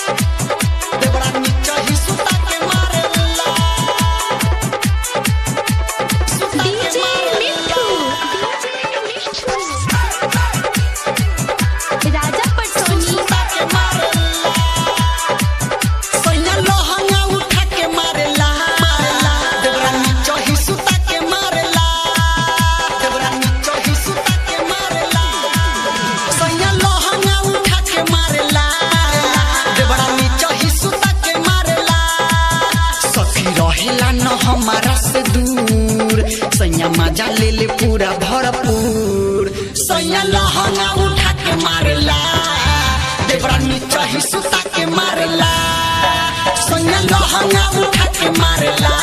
देवरा नीचा ही सुता के मारेला डीजे मिट्ठू राजा पटोनी सुता के मारेला सैया लहंगा उठा के मारेला देवरा नीचा ही सुता के मारेला देवरा नीचा ही सुता के मारेला सैया लहंगा उठा के मारेला देवरा नीचा ही सुता के मारेला सखी रहेला न हमारा से दूर सैया मजा ले ले पूरा भरपूर सैया लहंगा उठा के मारेला देवरा नीचा ही सुता के मारेला सैया लहंगा उठा के मारेला